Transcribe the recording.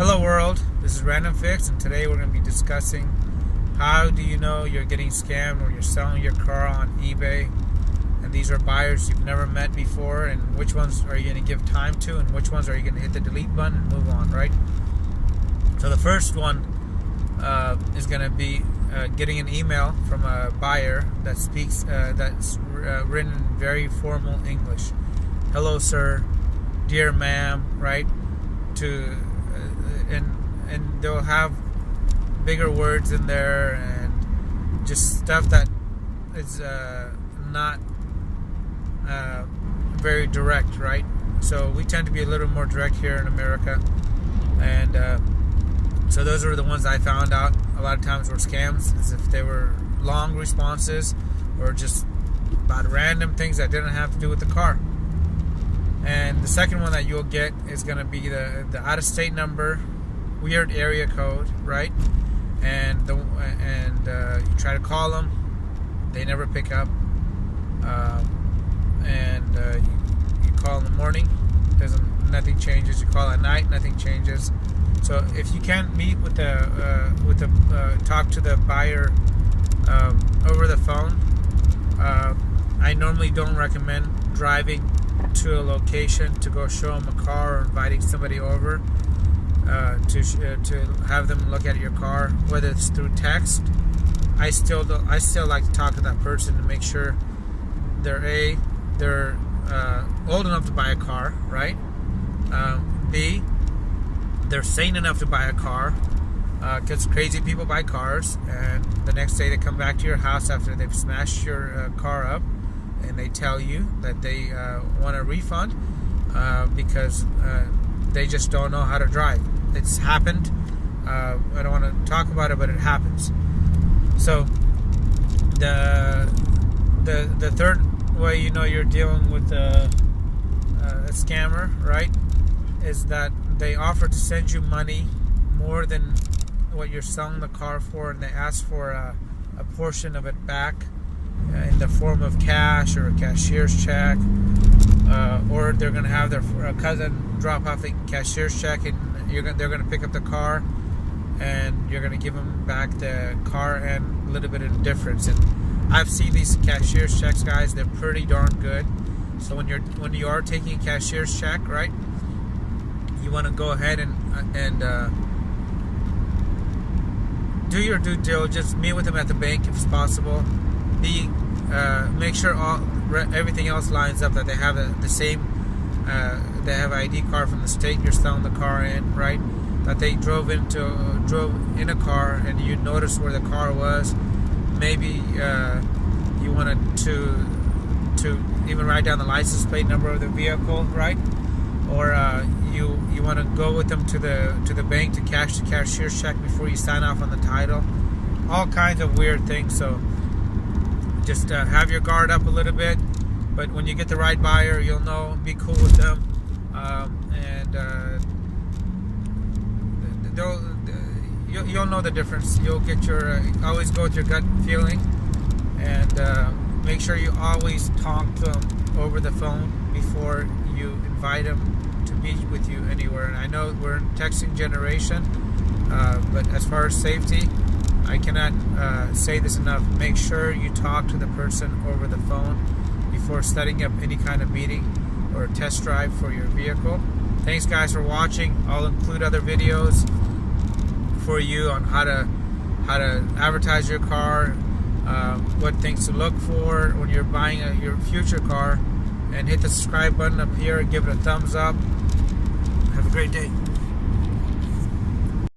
Hello world, this is RandomFIX, and today we're going to be discussing how do you know you're getting scammed when you're selling your car on eBay, and these are buyers you've never met before, and which ones are you going to give time to, and which ones are you going to hit the delete button and move on, right? So the first one is going to be getting an email from a buyer that speaks, that's written in very formal English. Hello sir, dear ma'am, right? And they'll have bigger words in there and just stuff that is not very direct, right? So we tend to be a little more direct here in America, and so those are the ones I found out a lot of times were scams, is if they were long responses or just about random things that didn't have to do with the car. And the second one that you'll get is going to be the out-of-state number, weird area code, right? And you try to call them, they never pick up. You call in the morning, nothing changes. You call at night, nothing changes. So if you can't meet with talk to the buyer over the phone, I normally don't recommend driving to a location to go show them a car or inviting somebody over to have them look at your car, whether it's through text. I still like to talk to that person to make sure they're old enough to buy a car, right? B, they're sane enough to buy a car, because crazy people buy cars, and the next day they come back to your house after they've smashed your car up, and they tell you that they want a refund because they just don't know how to drive. It's happened. I don't want to talk about it, but it happens. So the third way you know you're dealing with a scammer, right, is that they offer to send you money more than what you're selling the car for, and they ask for a portion of it back in the form of cash or a cashier's check, or they're going to have their cousin drop off the cashier's check, and they're going to pick up the car, and you're going to give them back the car and a little bit of difference. And I've seen these cashier's checks, guys. They're pretty darn good. So when you are taking a cashier's check, right, you want to go ahead and do your due diligence. Meet with them at the bank if it's possible. Make sure everything else lines up, that they have the same, they have an ID card from the state you're selling the car in, right? That they drove in a car and you noticed where the car was. Maybe you wanted to even write down the license plate number of the vehicle, right? Or you want to go with them to the bank to cash the cashier's check before you sign off on the title. All kinds of weird things. So just have your guard up a little bit, but when you get the right buyer, you'll know. Be cool with them, you'll know the difference. You'll get your always go with your gut feeling, and make sure you always talk to them over the phone before you invite them to meet with you anywhere. And I know we're in texting generation, but as far as safety, I cannot say this enough. Make sure you talk to the person over the phone before setting up any kind of meeting or test drive for your vehicle. Thanks guys for watching. I'll include other videos for you on how to advertise your car, what things to look for when you're buying your future car, and hit the subscribe button up here and give it a thumbs up. Have a great day.